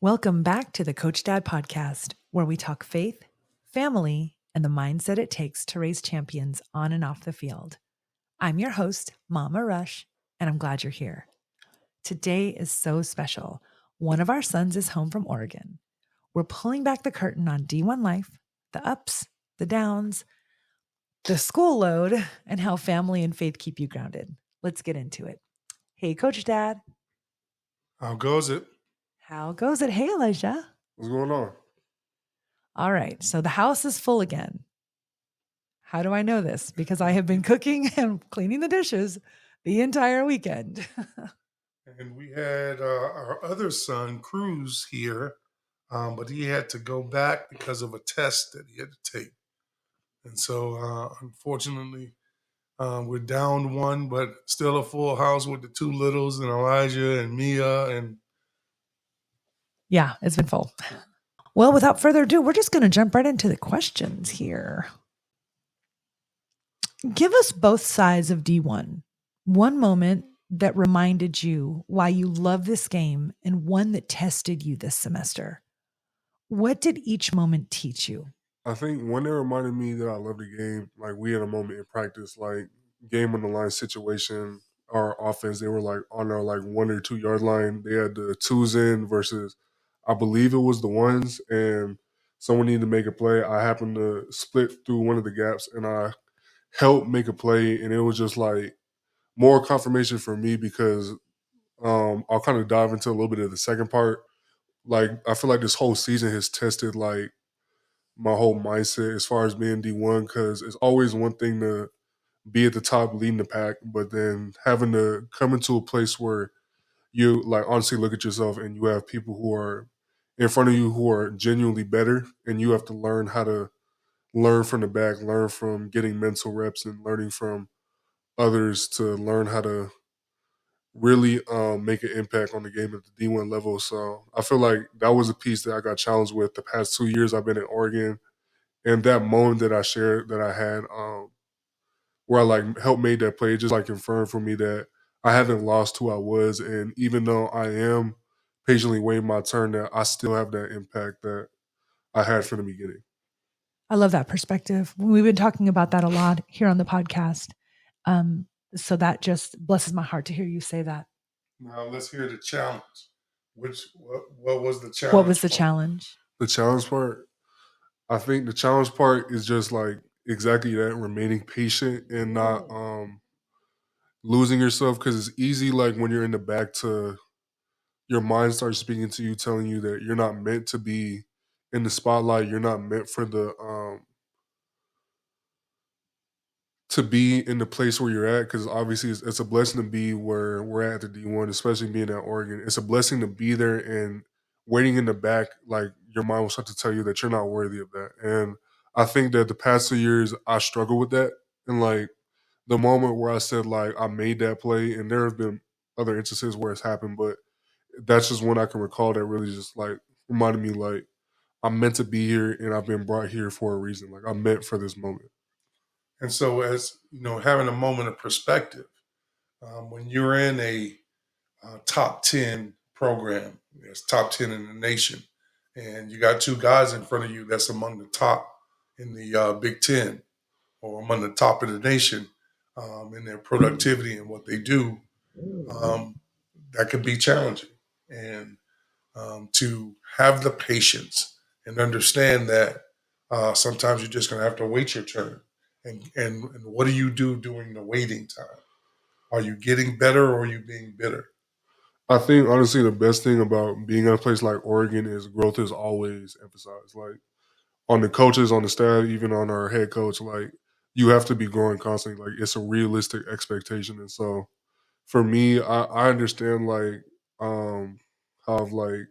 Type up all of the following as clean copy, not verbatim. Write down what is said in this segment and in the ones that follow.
Welcome back to the Coach Dad podcast, where we talk faith, family, and the mindset it takes to raise champions on and off the field. I'm your host, Mama Rush, and I'm glad you're here. Today is so special. One of our sons is home from Oregon. We're pulling back the curtain on D1 life, the ups, the downs, the school load, and how family and faith keep you grounded. Let's get into it. Hey, Coach Dad. How goes it? How goes it? Hey, Elijah. What's going on? All right. So the house is full again. How do I know this? Because I have been cooking and cleaning the dishes the entire weekend. And we had our other son, Cruz, here, but he had to go back because of a test that he had to take. And so, unfortunately, we're down one, but still a full house with the two littles and Elijah and Mia. And Yeah, it's been full. Well, without further ado, we're just going to jump right into the questions here. Give us both sides of D1. One moment that reminded you why you love this game and one that tested you this semester. What did each moment teach you? I think one that reminded me that I love the game, like we had a moment in practice, like game on the line situation, our offense, they were like on our like 1 or 2 yard line. They had the twos in versus I believe it was the ones, and someone needed to make a play. I happened to split through one of the gaps and I helped make a play, and it was just like more confirmation for me because I'll kind of dive into a little bit of the second part. Like I feel like this whole season has tested like my whole mindset as far as being D1 because it's always one thing to be at the top leading the pack, but then having to come into a place where you like honestly look at yourself and you have people who are in front of you who are genuinely better, and you have to learn how to learn from the back, learn from getting mental reps and learning from others to learn how to really make an impact on the game at the D1 level. So I feel like that was a piece that I got challenged with the past 2 years I've been in Oregon. And that moment that I shared that I had, where I like helped made that play, it just like confirmed for me that I haven't lost who I was, and even though I am patiently waiting my turn, that I still have that impact that I had from the beginning. I love that perspective. We've been talking about that a lot here on the podcast. So that just blesses my heart to hear you say that. now let's hear the challenge. What was the challenge? What was the challenge? The challenge part, I think the challenge part is just like exactly that, remaining patient and not losing yourself, because it's easy like when you're in the back to your mind starts speaking to you, telling you that you're not meant to be in the spotlight. You're not meant for the to be in the place where you're at, because obviously it's a blessing to be where we're at the D1, especially being at Oregon. It's a blessing to be there, and waiting in the back, like your mind will start to tell you that you're not worthy of that. And I think that the past 2 years I struggle with that, and like the moment where I said like I made that play, and there have been other instances where it's happened, but that's just one I can recall that really just like reminded me like I'm meant to be here and I've been brought here for a reason. Like I'm meant for this moment. And so, as you know, having a moment of perspective, when you're in a top 10 program, it's top 10 in the nation, and you got two guys in front of you that's among the top in the Big Ten or among the top of the nation in their productivity and what they do, that could be challenging. And to have the patience and understand that sometimes you're just going to have to wait your turn. And what do you do during the waiting time? Are you getting better or are you being bitter? I think honestly the best thing about being in a place like Oregon is growth is always emphasized. Like on the coaches, on the staff, even on our head coach, like you have to be growing constantly. Like it's a realistic expectation. And so for me, I understand like how like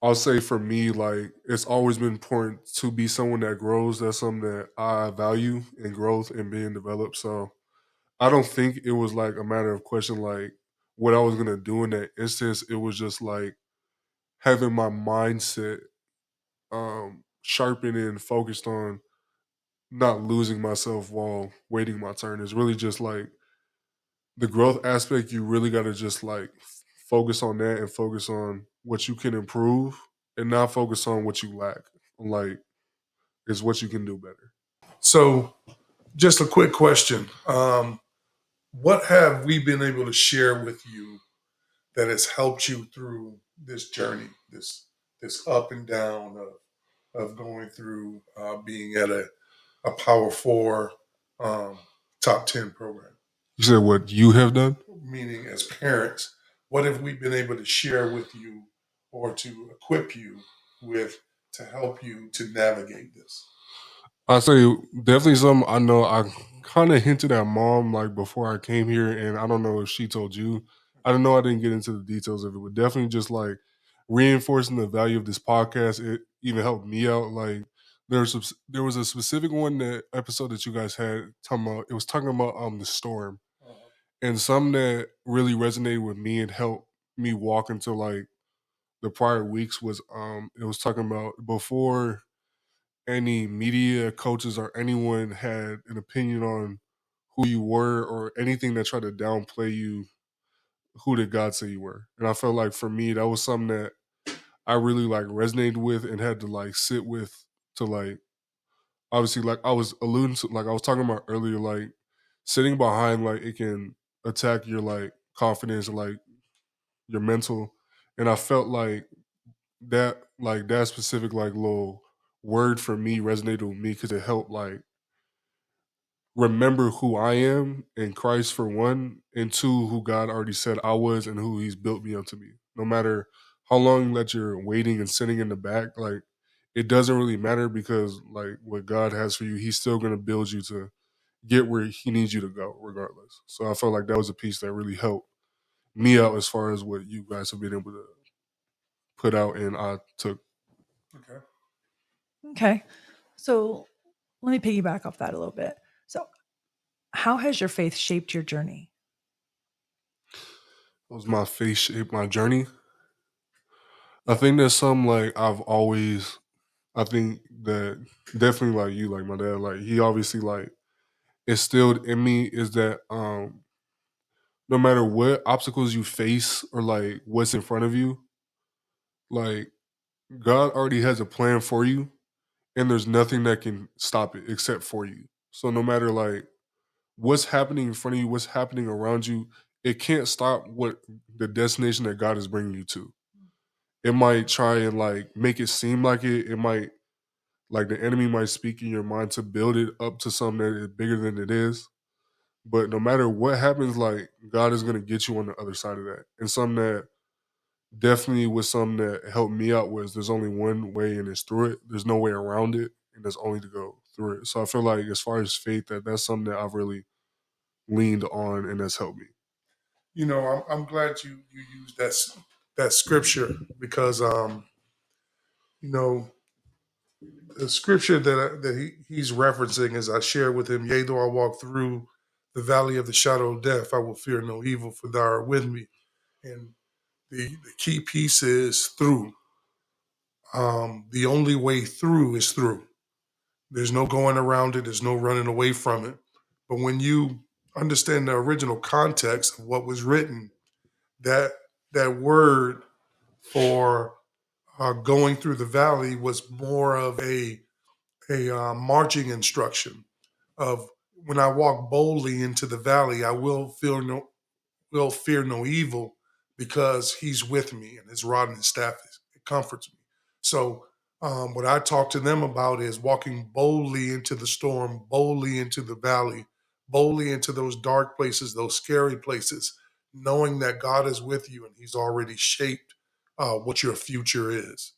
I'll say for me, like it's always been important to be someone that grows. That's something that I value in growth and being developed. So I don't think it was like a matter of question like what I was gonna do in that instance. It was just like having my mindset sharpened and focused on not losing myself while waiting my turn. It's really just like the growth aspect. You really got to just like focus on that and focus on what you can improve and not focus on what you lack. Like, is what you can do better. So, just a quick question. What have we been able to share with you that has helped you through this journey, this up and down of going through being at a Power Four top 10 program? You said what you have done? Meaning, as parents, what have we been able to share with you or to equip you with to help you to navigate this? I say definitely something I know I kind of hinted at mom like before I came here, and I don't know if she told you. I don't know. I didn't get into the details of it, but definitely just like reinforcing the value of this podcast. It even helped me out. Like there was a specific one that episode that you guys had talking about. It was talking about the storm, and something that really resonated with me and helped me walk into like the prior weeks was it was talking about before any media coaches or anyone had an opinion on who you were or anything that tried to downplay you, who did God say you were? And I felt like for me that was something that I really like resonated with and had to like sit with to like obviously like I was alluding to like I was talking about earlier, like sitting behind like it can attack your like confidence and like your mental. And I felt like that specific like little word for me resonated with me because it helped like remember who I am in Christ for one, and two, who God already said I was and who He's built me up to be. No matter how long that you're waiting and sitting in the back, like it doesn't really matter because like what God has for you, He's still gonna build you to get where He needs you to go, regardless. So I felt like that was a piece that really helped me out as far as what you guys have been able to put out and I took. Okay. Okay. So let me piggyback off that a little bit. So, how has your faith shaped your journey? Was my faith shaped my journey? I think there's some like I've always I think that definitely like you, like my dad, like he obviously like instilled in me is that no matter what obstacles you face or like what's in front of you, like God already has a plan for you and there's nothing that can stop it except for you. So no matter like what's happening in front of you, what's happening around you, it can't stop what the destination that God is bringing you to. It might try and like make it seem like it might like the enemy might speak in your mind to build it up to something that is bigger than it is. But no matter what happens, like God is gonna get you on the other side of that. And something that definitely was something that helped me out was there's only one way and it's through it. There's no way around it, and there's only to go through it. So I feel like as far as faith, that's something that I've really leaned on and that's helped me. You know, I'm glad you used that scripture because you know, the scripture he's referencing, as I shared with him, yea, though I walk through the valley of the shadow of death, I will fear no evil, for thou art with me. And the key piece is through. The only way through is through. There's no going around it. There's no running away from it. But when you understand the original context of what was written, that that word for going through the valley was more of a marching instruction of when I walk boldly into the valley, I will fear no evil because He's with me and His rod and His staff it comforts me. So what I talk to them about is walking boldly into the storm, boldly into the valley, boldly into those dark places, those scary places, knowing that God is with you and He's already shaped what your future is.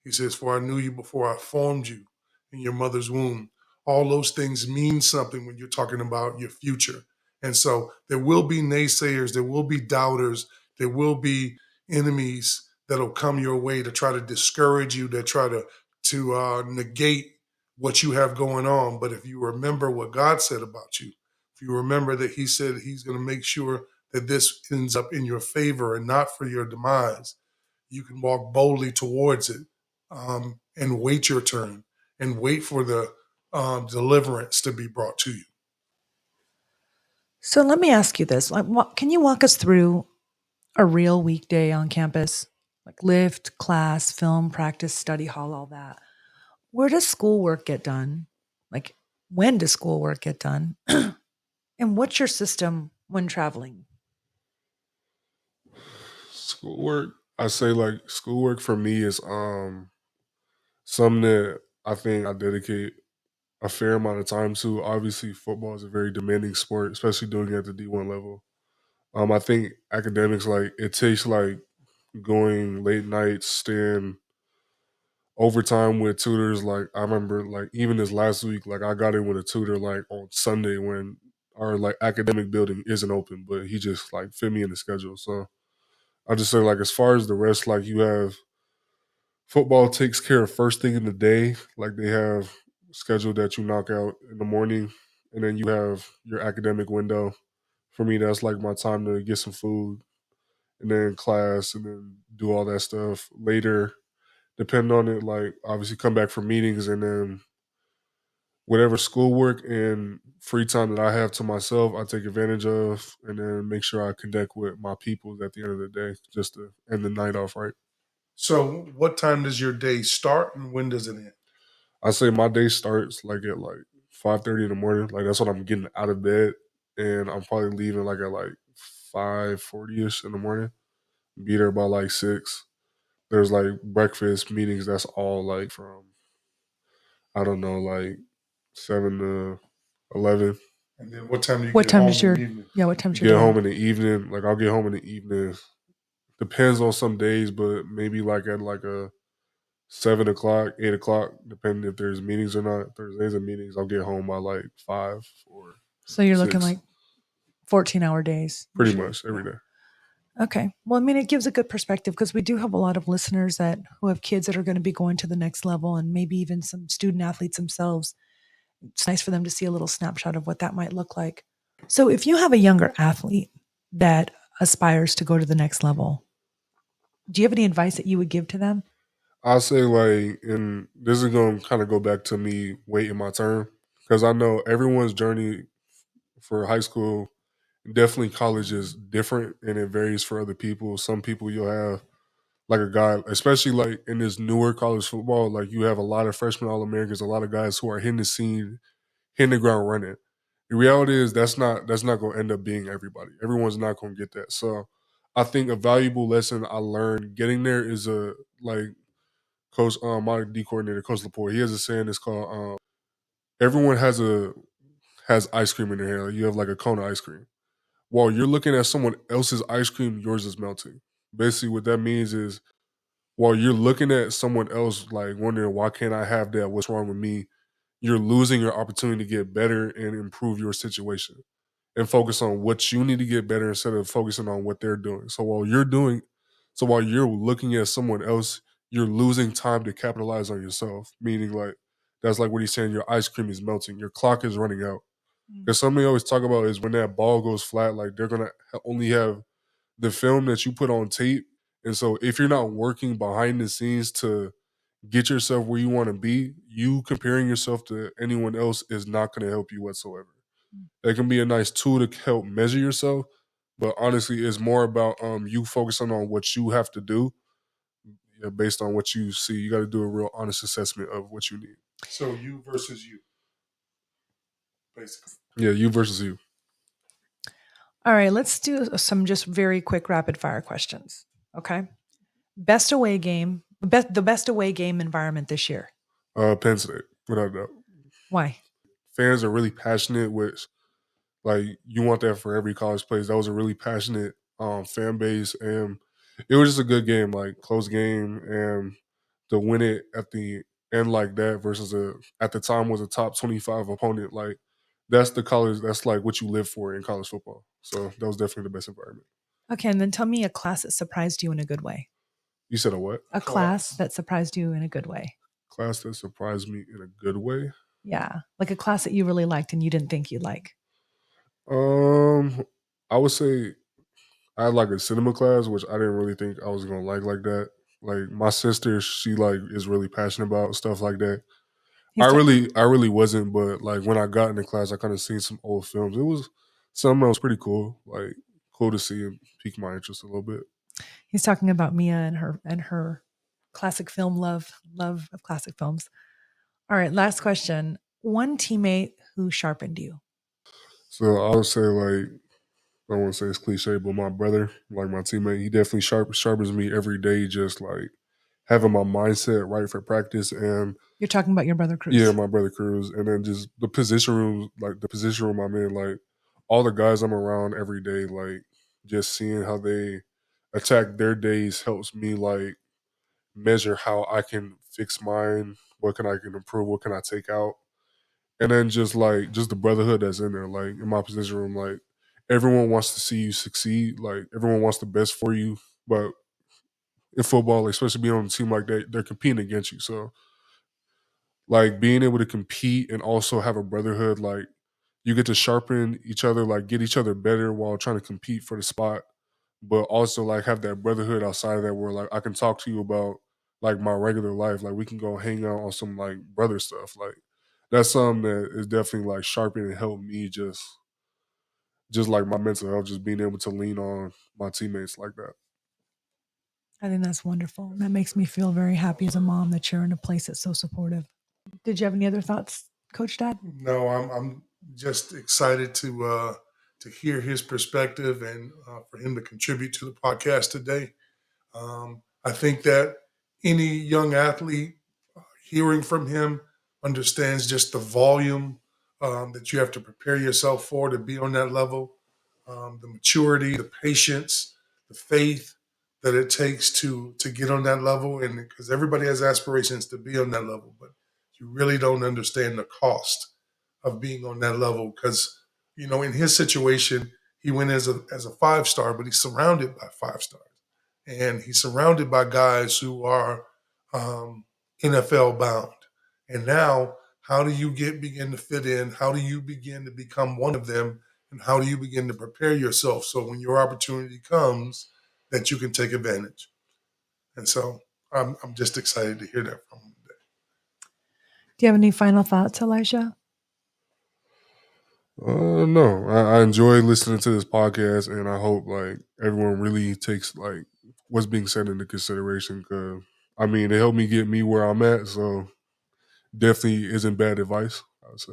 He says, "For I knew you before I formed you in your mother's womb." All those things mean something when you're talking about your future. And so there will be naysayers, there will be doubters, there will be enemies that'll come your way to try to discourage you, that try to negate what you have going on. But if you remember what God said about you, if you remember that He said He's going to make sure that this ends up in your favor and not for your demise, you can walk boldly towards it and wait your turn and wait for the deliverance to be brought to you. So let me ask you this: can you walk us through a real weekday on campus, like lift, class, film, practice, study hall, all that, where does schoolwork get done? Like, when does schoolwork get done? And what's your system when traveling? Schoolwork, I say like schoolwork for me is something that I think I dedicate a fair amount of time to. Obviously, football is a very demanding sport, especially doing it at the D1 level. I think academics, like it takes like going late nights, staying overtime with tutors. Like I remember, like even this last week, like I got in with a tutor like on Sunday when our like academic building isn't open, but he just like fit me in the schedule. So I just say like as far as the rest, like you have football takes care of first thing in the day. Like they have schedule that you knock out in the morning, and then you have your academic window. For me, that's like my time to get some food, and then class, and then do all that stuff later. Depend on it, like obviously come back from meetings, and then whatever schoolwork and free time that I have to myself, I take advantage of, and then make sure I connect with my people at the end of the day, just to end the night off right. So, what time does your day start and when does it end? I say my day starts like at like 5:30 in the morning. Like that's when I'm getting out of bed, and I'm probably leaving like at like 5:40 ish in the morning. Be there by like 6. There's like breakfast meetings. That's all like from I don't know like 7 to 11. And then what time do you What get time home is in your, the evening? yeah, what time's your Get day home end? in the evening. Like I'll get home in the evening. Depends on some days, but maybe like at like a 7 o'clock, 8 o'clock, depending if there's meetings or not. If there's days of meetings, I'll get home by like 5 or So you're looking 6. like 14-hour days Pretty usually. much every day. Okay. Well, I mean, it gives a good perspective because we do have a lot of listeners that who have kids that are going to be going to the next level and maybe even some student athletes themselves. It's nice for them to see a little snapshot of what that might look like. So if you have a younger athlete that aspires to go to the next level, do you have any advice that you would give to them? I'll say like, and this is going to kind of go back to me waiting my turn because I know everyone's journey for high school, definitely college is different and it varies for other people. Some people you'll have like a guy, especially like in this newer college football, like you have a lot of freshman All Americans, a lot of guys who are hitting the scene, hitting the ground running. The reality is that's not going to end up being everybody. Everyone's not going to get that. So I think a valuable lesson I learned getting there is a like Coach my D coordinator, Coach Laporte. He has a saying. It's called everyone has ice cream in their hand. Like you have like a cone of ice cream. While you're looking at someone else's ice cream, yours is melting. Basically, what that means is while you're looking at someone else, like wondering why can't I have that? What's wrong with me? You're losing your opportunity to get better and improve your situation and focus on what you need to get better instead of focusing on what they're doing. So while you're looking at someone else, you're losing time to capitalize on yourself. Meaning, like that's like what he's saying. Your ice cream is melting. Your clock is running out. Because something they always talk about is when that ball goes flat, like they're gonna only have the film that you put on tape. And so if you're not working behind the scenes to get yourself where you want to be, you comparing yourself to anyone else is not going to help you whatsoever. That can be a nice tool to help measure yourself, but honestly, it's more about you focusing on what you have to do based on what you see. You got to do a real honest assessment of what you need. So, you versus you, basically. Yeah, you versus you. All right, let's do some just very quick rapid fire questions. Okay. Best away game, the best away game environment this year. Penn State, without a doubt. Why? Fans are really passionate, which like you want that for every college place. That was a really passionate fan base, and it was just a good game, like close game, and to win it at the end like that versus a at the time was a top 25 opponent. Like that's the college. That's like what you live for in college football. So that was definitely the best environment. Okay, and then tell me a class that surprised you in a good way. You said a what? A class that surprised you in a good way. Class that surprised me in a good way. Yeah, like a class that you really liked and you didn't think you'd like. I would say I had like a cinema class, which I didn't really think I was gonna like that. Like my sister, she like is really passionate about stuff like that. He's I really wasn't, but like when I got into class, I kind of seen some old films. It was something that was pretty cool, like cool to see and pique my interest a little bit. He's talking about Mia and her classic film love of classic films. All right, last question. One teammate who sharpened you. So I would say, like, I don't want to say it's cliche, but my brother, like my teammate, he definitely sharpens me every day, just like having my mindset right for practice. And You're talking about your brother Cruz. yeah, my brother Cruz. And then just the position room, like the position room I'm in, like all the guys I'm around every day, like just seeing how they attack their days helps me like measure how I can fix mine, what can I can improve, what can I take out. And then just the brotherhood that's in there, like in my position room, like everyone wants to see you succeed, like everyone wants the best for you. But in football, especially being on a team like that, they're competing against you. So like being able to compete and also have a brotherhood, like you get to sharpen each other, like get each other better while trying to compete for the spot, but also like have that brotherhood outside of that where like I can talk to you about like my regular life, like we can go hang out on some like brother stuff. Like that's something that is definitely like sharpened and helped me just like my mental health, just being able to lean on my teammates like that. I think that's wonderful. That makes me feel very happy as a mom that you're in a place that's so supportive. Did you have any other thoughts, Coach Dad? No, I'm just excited to hear his perspective and for him to contribute to the podcast today. I think that any young athlete hearing from him understands just the volume that you have to prepare yourself for to be on that level, the maturity, the patience, the faith that it takes to get on that level. And because everybody has aspirations to be on that level, but you really don't understand the cost of being on that level. Because in his situation, he went as a 5-star, but he's surrounded by 5-stars, and he's surrounded by guys who are NFL bound. And now, how do you begin to fit in? How do you begin to become one of them? And how do you begin to prepare yourself so when your opportunity comes, that you can take advantage? And so I'm just excited to hear that from him today. Do you have any final thoughts, Elijah? No, I enjoy listening to this podcast, and I hope like everyone really takes like what's being said into consideration. Because I mean, it helped me get me where I'm at, so definitely isn't bad advice, I would say.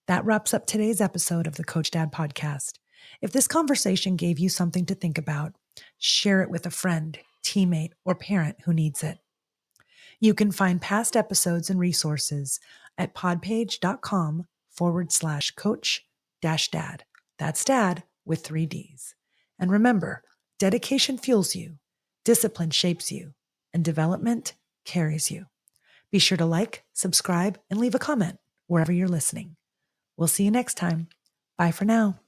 That wraps up today's episode of the Coach Dad podcast. If this conversation gave you something to think about, share it with a friend, teammate, or parent who needs it. You can find past episodes and resources at podpage.com/coach-dad. That's dad with 3 Ds. And remember, dedication fuels you, discipline shapes you, and development carries you. Be sure to like, subscribe, and leave a comment wherever you're listening. We'll see you next time. Bye for now.